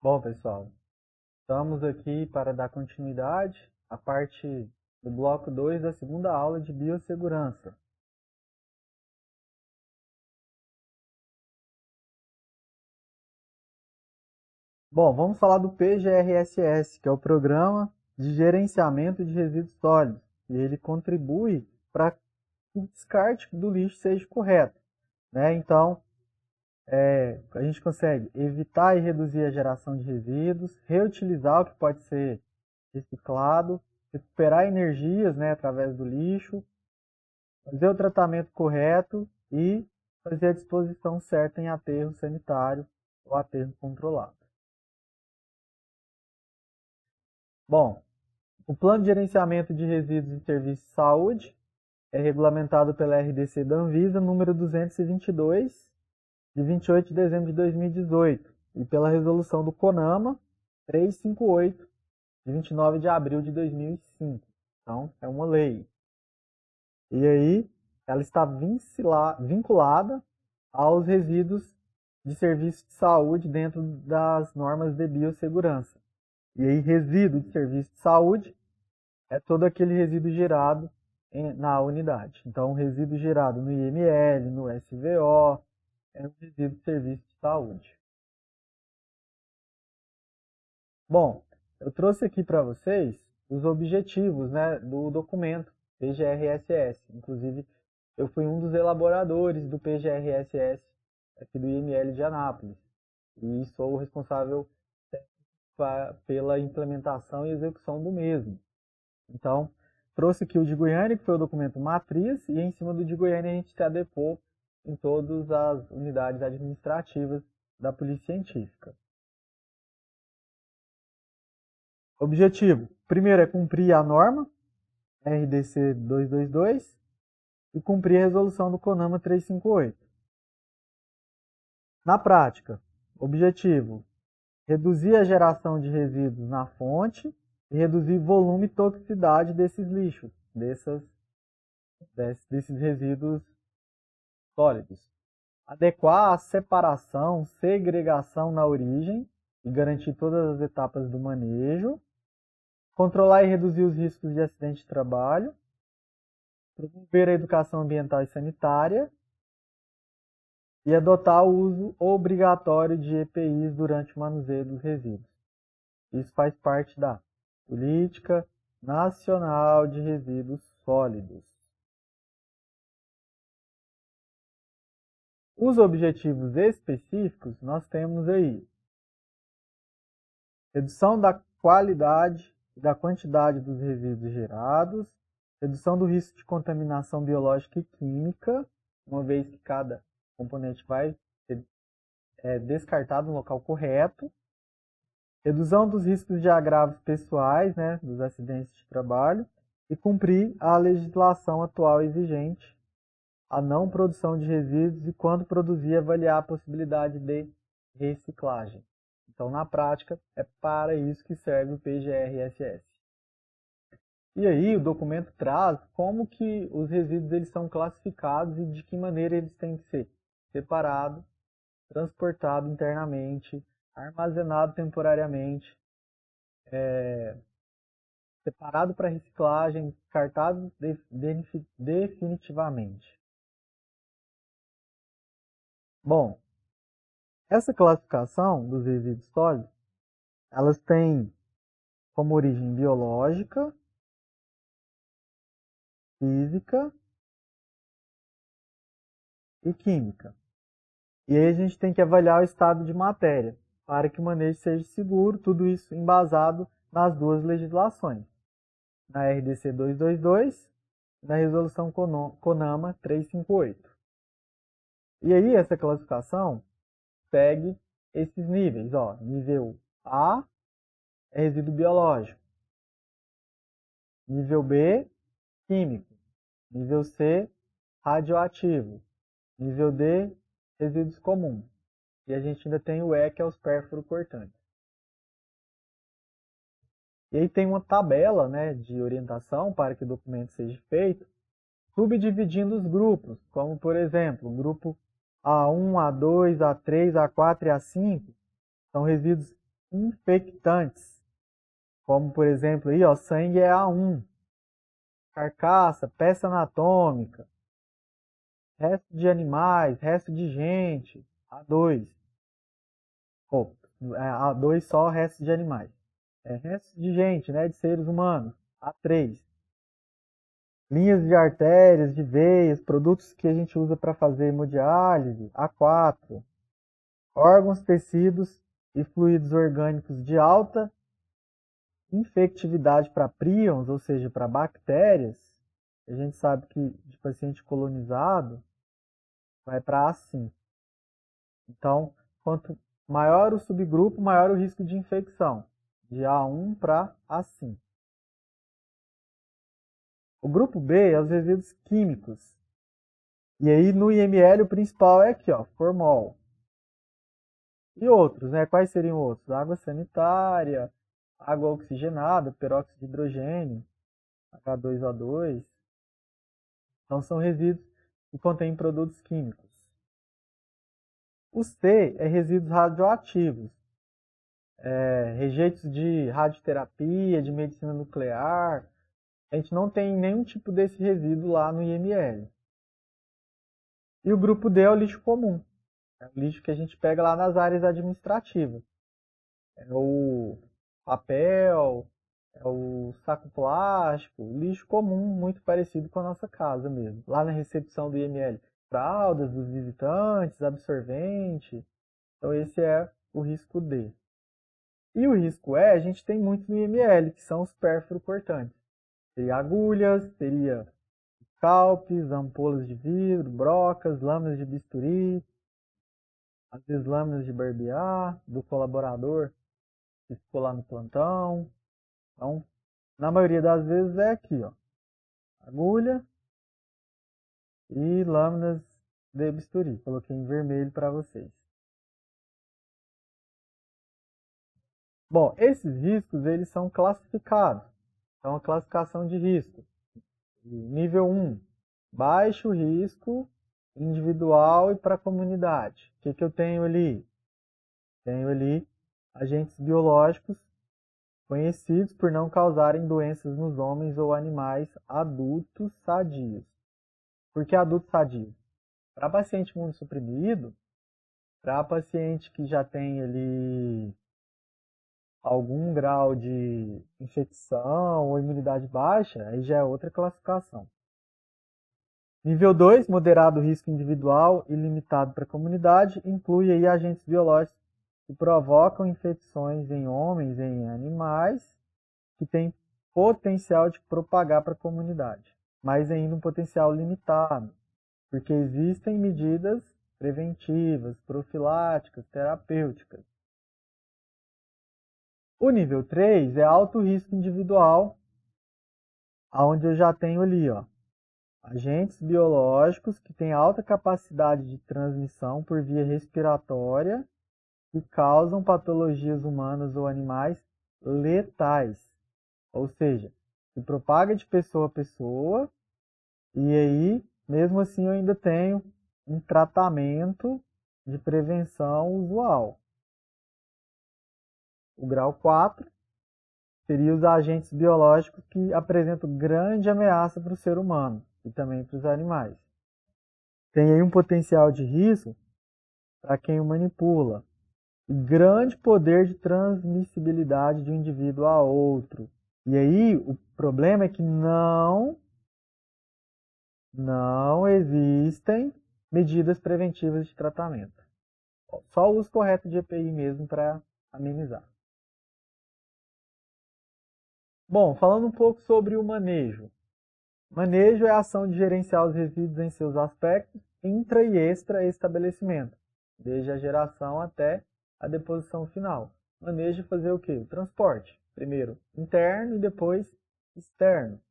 Bom, pessoal, estamos aqui para dar continuidade à parte do bloco 2 da segunda aula de biossegurança. Bom, vamos falar do PGRSS, que é o Programa de Gerenciamento de Resíduos Sólidos, e ele contribui para que o descarte do lixo seja correto, né? Então, a gente consegue evitar e reduzir a geração de resíduos, reutilizar o que pode ser reciclado, recuperar energias, né, através do lixo, fazer o tratamento correto e fazer a disposição certa em aterro sanitário ou aterro controlado. Bom, o Plano de Gerenciamento de Resíduos e Serviços de Saúde é regulamentado pela RDC da Anvisa número 222, de 28 de dezembro de 2018, e pela resolução do CONAMA 358, de 29 de abril de 2005. Então, é uma lei. E aí, ela está vinculada aos resíduos de serviço de saúde dentro das normas de biossegurança. E aí, resíduo de serviço de saúde é todo aquele resíduo gerado na unidade. Então, resíduo gerado no IML, no SVO, é um resíduo de serviço de saúde. Bom, eu trouxe aqui para vocês os objetivos, né, do documento PGRSS. Inclusive, eu fui um dos elaboradores do PGRSS aqui do IML de Anápolis e sou o responsável pela implementação e execução do mesmo. Então, trouxe aqui o de Goiânia, que foi o documento matriz, e em cima do de Goiânia a gente se adequou em todas as unidades administrativas da Polícia Científica. Objetivo: primeiro é cumprir a norma RDC 222 e cumprir a resolução do CONAMA 358. Na prática, objetivo: reduzir a geração de resíduos na fonte e reduzir volume e toxicidade desses lixos, desses resíduos sólidos. Adequar a separação, segregação na origem e garantir todas as etapas do manejo. Controlar e reduzir os riscos de acidente de trabalho. Promover a educação ambiental e sanitária. E adotar o uso obrigatório de EPIs durante o manuseio dos resíduos. Isso faz parte da Política Nacional de Resíduos Sólidos. Os objetivos específicos nós temos aí: redução da qualidade e da quantidade dos resíduos gerados, redução do risco de contaminação biológica e química, uma vez que cada componente vai ser descartado no local correto, redução dos riscos de agravos pessoais, né, dos acidentes de trabalho, e cumprir a legislação atual exigente, a não produção de resíduos e, quando produzir, avaliar a possibilidade de reciclagem. Então, na prática, é para isso que serve o PGRSS. E aí, o documento traz como que os resíduos eles são classificados e de que maneira eles têm que ser separados, transportados internamente, armazenado temporariamente, separado para reciclagem, descartado definitivamente. Bom, essa classificação dos resíduos sólidos, elas têm como origem biológica, física e química. E aí a gente tem que avaliar o estado de matéria, para que o manejo seja seguro, tudo isso embasado nas duas legislações, na RDC 222 e na resolução CONAMA 358. E aí essa classificação segue esses níveis, ó. Nível A é resíduo biológico, nível B, químico, nível C, radioativo, nível D, resíduos comuns. E a gente ainda tem o E, que é os perfluorocortantes. E aí tem uma tabela, né, de orientação para que o documento seja feito, subdividindo os grupos, como por exemplo, o grupo A1, A2, A3, A4 e A5 são resíduos infectantes, como por exemplo aí, ó, sangue é A1, carcaça, peça anatômica, resto de animais, resto de gente, A2. A2 só resto de animais. Resto de gente, né, de seres humanos, A3. Linhas de artérias, de veias, produtos que a gente usa para fazer hemodiálise, A4. Órgãos, tecidos e fluidos orgânicos de alta infectividade para príons, ou seja, para bactérias. A gente sabe que de paciente colonizado vai para A5. Então, quanto maior o subgrupo, maior o risco de infecção, de A1 para A5. O grupo B é os resíduos químicos. E aí no IML o principal é aqui, ó, formol. E outros, né? Quais seriam outros? Água sanitária, água oxigenada, peróxido de hidrogênio, H2O2. Então são resíduos que contêm produtos químicos. O C é resíduos radioativos. Rejeitos de radioterapia, de medicina nuclear. A gente não tem nenhum tipo desse resíduo lá no IML. E o grupo D é o lixo comum. É o lixo que a gente pega lá nas áreas administrativas. É o papel, é o saco plástico, lixo comum, muito parecido com a nossa casa mesmo. Lá na recepção do IML, fraldas dos visitantes, absorvente. Então esse é o risco D. E o risco E, a gente tem muito no IML, que são os pérfuro-cortantes. Teria agulhas, teria scalpes, ampolas de vidro, brocas, lâminas de bisturi, às vezes lâminas de barbear, do colaborador que ficou lá no plantão. Então, na maioria das vezes é aqui, ó, agulha e lâminas de bisturi. Coloquei em vermelho para vocês. Bom, esses riscos eles são classificados. Então, a classificação de risco. Nível 1, baixo risco individual e para a comunidade. O que eu tenho ali? Tenho ali agentes biológicos conhecidos por não causarem doenças nos homens ou animais adultos sadios. Por que adultos sadios? Para paciente imunossuprimido, para paciente que já tem ali algum grau de infecção ou imunidade baixa, aí já é outra classificação. Nível 2, moderado risco individual e limitado para a comunidade, inclui aí agentes biológicos que provocam infecções em homens e em animais que têm potencial de propagar para a comunidade, mas ainda um potencial limitado, porque existem medidas preventivas, profiláticas, terapêuticas. O nível 3 é alto risco individual, onde eu já tenho ali, ó, agentes biológicos que têm alta capacidade de transmissão por via respiratória e causam patologias humanas ou animais letais. Ou seja, se propaga de pessoa a pessoa e aí, mesmo assim, eu ainda tenho um tratamento de prevenção usual. O grau 4 seria os agentes biológicos que apresentam grande ameaça para o ser humano e também para os animais. Tem aí um potencial de risco para quem o manipula e grande poder de transmissibilidade de um indivíduo a outro. E aí o problema é que não existem medidas preventivas de tratamento. Só o uso correto de EPI mesmo para amenizar. Bom, falando um pouco sobre o manejo. Manejo é a ação de gerenciar os resíduos em seus aspectos intra e extra estabelecimento, desde a geração até a deposição final. Manejo é fazer o quê? O transporte. Primeiro interno e depois externo.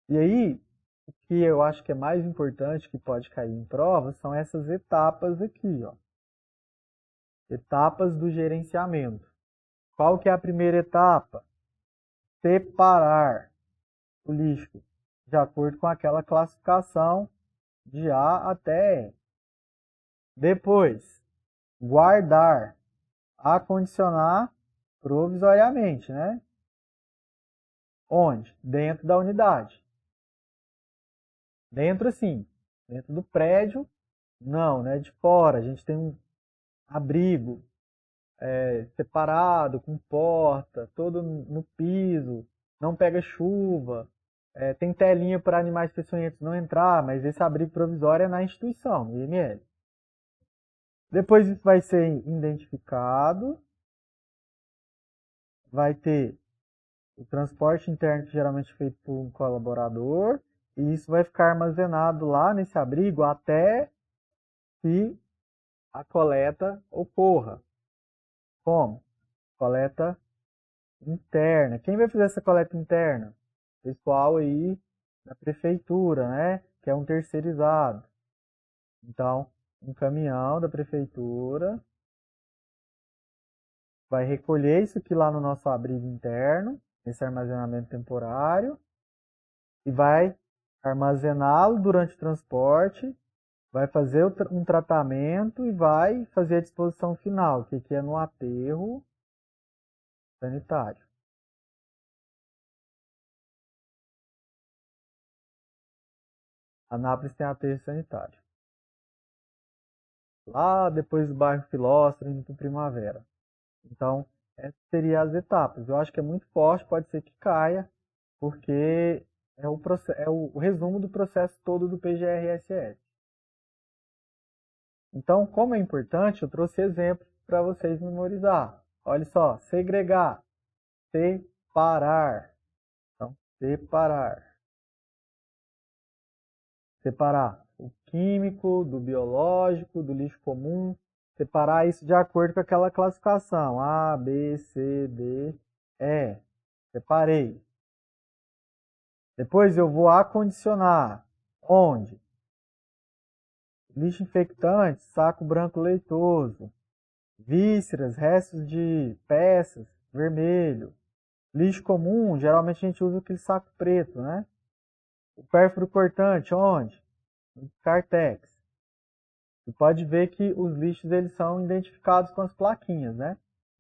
E aí, o que eu acho que é mais importante, que pode cair em prova, são essas etapas aqui, ó. Etapas do gerenciamento. Qual que é a primeira etapa? Separar o lixo de acordo com aquela classificação de A até E. Depois, guardar. acondicionar provisoriamente, né? Onde? Dentro da unidade. Dentro, sim. Dentro do prédio, não, né? De fora. A gente tem um abrigo separado, com porta, todo no piso, não pega chuva. Tem telinha para animais peçonhentos não entrar, mas esse abrigo provisório é na instituição, no IML. Depois isso vai ser identificado, vai ter o transporte interno, que geralmente é feito por um colaborador, e isso vai ficar armazenado lá nesse abrigo até que a coleta ocorra. Como? Coleta interna. Quem vai fazer essa coleta interna? Pessoal aí da prefeitura, né? Que é um terceirizado. Então, um caminhão da prefeitura vai recolher isso aqui lá no nosso abrigo interno, esse armazenamento temporário, e vai armazená-lo durante o transporte, vai fazer um tratamento e vai fazer a disposição final, que aqui é no aterro sanitário. Anápolis tem aterro sanitário. Lá depois do bairro Filósofo, indo para Primavera. Então, essas seriam as etapas. Eu acho que é muito forte, pode ser que caia, porque é o resumo do processo todo do PGRSS. Então, como é importante, eu trouxe exemplos para vocês memorizar. Olha só, segregar, separar. Então, separar. Separar o químico do biológico, do lixo comum. Separar isso de acordo com aquela classificação. A, B, C, D, E. Separei. Depois eu vou acondicionar. Onde? Lixo infectante, saco branco leitoso. Vísceras, restos de peças, vermelho. Lixo comum, geralmente a gente usa aquele saco preto, né? O pérfuro cortante, onde? No Cartex. E pode ver que os lixos eles são identificados com as plaquinhas, né?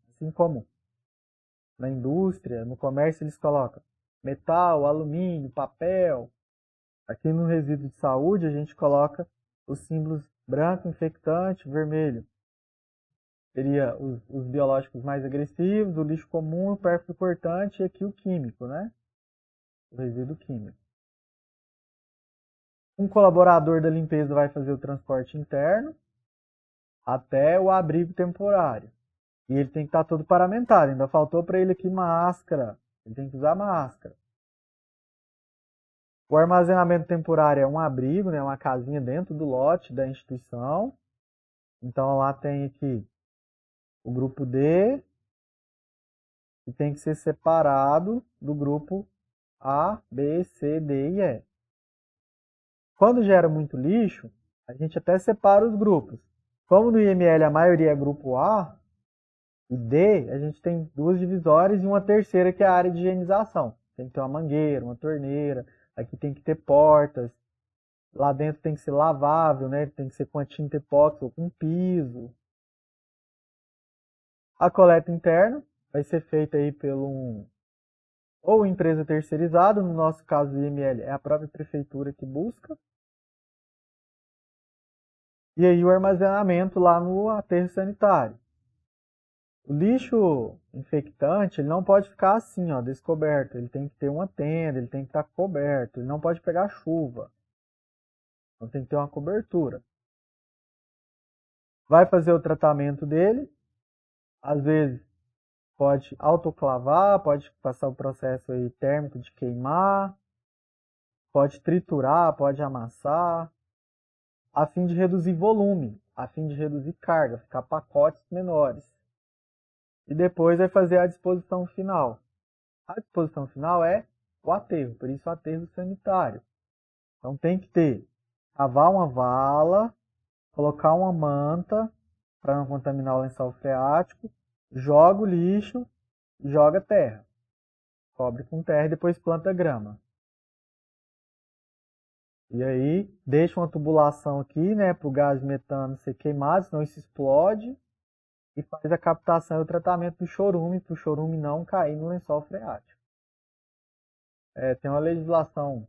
Assim como na indústria, no comércio eles colocam metal, alumínio, papel. Aqui no resíduo de saúde a gente coloca os símbolos branco, infectante, vermelho. Seria os biológicos mais agressivos, o lixo comum, o pérfuro cortante e aqui o químico, né? O resíduo químico. Um colaborador da limpeza vai fazer o transporte interno até o abrigo temporário. E ele tem que estar todo paramentado. Ainda faltou para ele aqui máscara. Ele tem que usar máscara. O armazenamento temporário é um abrigo, né, uma casinha dentro do lote da instituição. Então lá tem aqui o grupo D, que tem que ser separado do grupo A, B, C, D e E. Quando gera muito lixo, a gente até separa os grupos. Como no IML a maioria é grupo A e D, a gente tem duas divisórias e uma terceira que é a área de higienização. Tem que ter uma mangueira, uma torneira, aqui tem que ter portas, lá dentro tem que ser lavável, né? Tem que ser com a tinta epóxi ou com piso. A coleta interna vai ser feita aí pelo ou empresa terceirizada, no nosso caso o IML é a própria prefeitura que busca. E aí o armazenamento lá no aterro sanitário. O lixo infectante, ele não pode ficar assim, ó, descoberto. Ele tem que ter uma tenda, ele tem que estar coberto, ele não pode pegar chuva. Então tem que ter uma cobertura. Vai fazer o tratamento dele, às vezes pode autoclavar, pode passar o processo aí térmico de queimar, pode triturar, pode amassar, a fim de reduzir volume, a fim de reduzir carga, ficar pacotes menores. E depois vai fazer a disposição final. A disposição final é o aterro, por isso o aterro sanitário. Então tem que ter, cavar uma vala, colocar uma manta para não contaminar o lençol freático, joga o lixo e joga terra. Cobre com terra e depois planta grama. E aí deixa uma tubulação aqui, né, para o gás metano ser queimado, senão isso explode. e faz a captação e o tratamento do chorume, para o chorume não cair no lençol freático. Tem uma legislação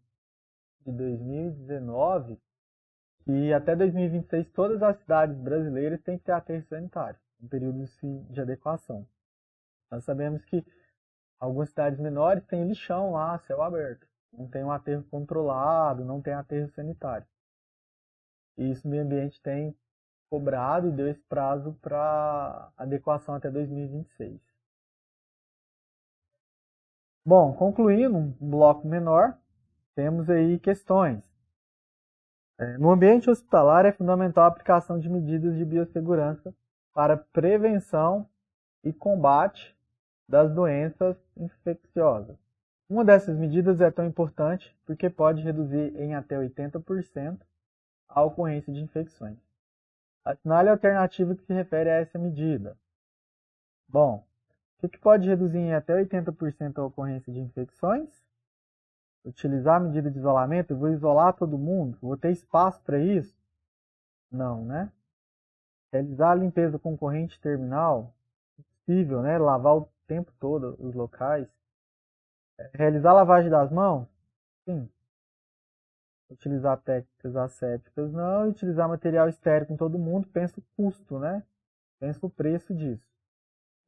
de 2019 que até 2026 todas as cidades brasileiras têm que ter aterro sanitário, em período de adequação. Nós sabemos que algumas cidades menores têm lixão lá, céu aberto, não tem um aterro controlado, não tem aterro sanitário. E isso o meio ambiente tem cobrado e deu esse prazo para adequação até 2026. Bom, concluindo, um bloco menor, temos aí questões. No ambiente hospitalar é fundamental a aplicação de medidas de biossegurança para prevenção e combate das doenças infecciosas. Uma dessas medidas é tão importante porque pode reduzir em até 80% a ocorrência de infecções. Assinale a alternativa que se refere a essa medida. Bom, o que pode reduzir em até 80% a ocorrência de infecções? Utilizar a medida de isolamento? Eu vou isolar todo mundo? Vou ter espaço para isso? Não, né? Realizar a limpeza com corrente terminal? É possível, né? Lavar o tempo todo os locais. Realizar a lavagem das mãos? Sim. Utilizar técnicas assépticas? Não. Utilizar material estéril com todo mundo? Pensa o custo, né? Pensa o preço disso.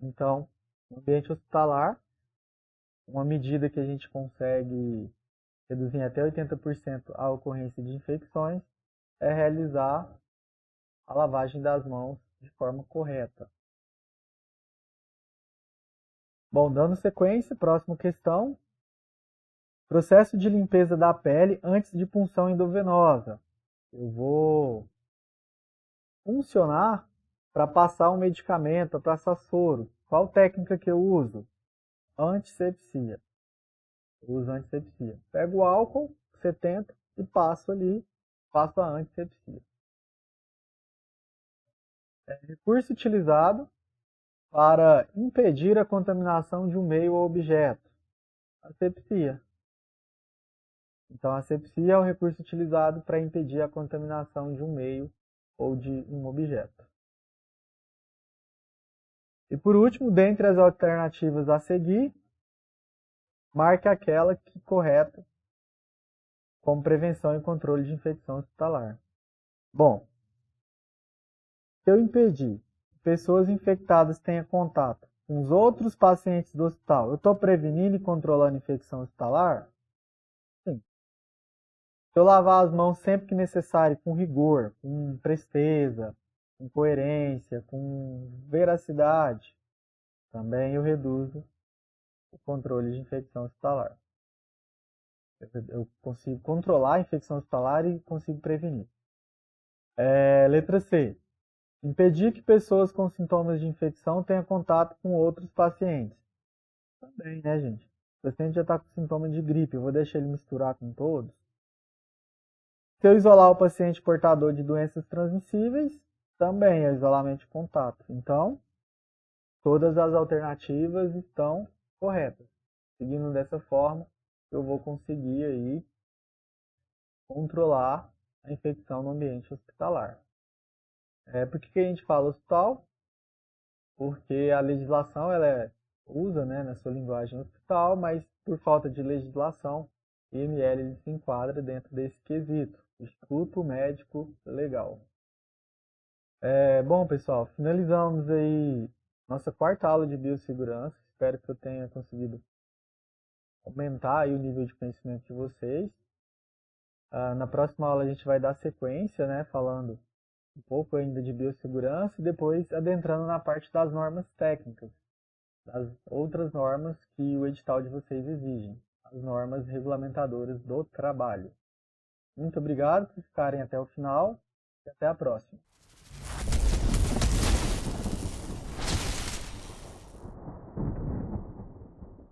Então, no ambiente hospitalar, uma medida que a gente consegue reduzir em até 80% a ocorrência de infecções é realizar a lavagem das mãos de forma correta. Bom, dando sequência, próxima questão. Processo de limpeza da pele antes de punção endovenosa. Eu vou funcionar para passar um medicamento, para passar soro. Qual técnica que eu uso? Antisepsia. Eu uso antisepsia. Pego o álcool 70 e passo ali, faço a antisepsia. Recurso utilizado para impedir a contaminação de um meio ou objeto. Asepsia. Então, a asepsia é o recurso utilizado para impedir a contaminação de um meio ou de um objeto. E por último, dentre as alternativas a seguir, marque aquela que correta como prevenção e controle de infecção hospitalar. Bom, se eu impedir que pessoas infectadas tenham contato com os outros pacientes do hospital, eu estou prevenindo e controlando a infecção hospitalar? Sim. Se eu lavar as mãos sempre que necessário, com rigor, com presteza, com coerência, com veracidade, também eu reduzo o controle de infecção hospitalar. Eu consigo controlar a infecção hospitalar e consigo prevenir. Letra C. Impedir que pessoas com sintomas de infecção tenham contato com outros pacientes. Também, né, gente? O paciente já está com sintoma de gripe, eu vou deixar ele misturar com todos? Se eu isolar o paciente portador de doenças transmissíveis, também é isolamento de contato. Então, todas as alternativas estão corretas. Seguindo dessa forma, eu vou conseguir aí controlar a infecção no ambiente hospitalar. Por que a gente fala hospital? Porque a legislação ela usa, né, na sua linguagem hospital, mas por falta de legislação, o IML ele se enquadra dentro desse quesito, Instituto Médico Legal. Bom, pessoal, finalizamos aí nossa quarta aula de biossegurança. Espero que eu tenha conseguido aumentar aí o nível de conhecimento de vocês. Na próxima aula a gente vai dar sequência, né, falando um pouco ainda de biossegurança e depois adentrando na parte das normas técnicas, das outras normas que o edital de vocês exigem, as normas regulamentadoras do trabalho. Muito obrigado por ficarem até o final e até a próxima.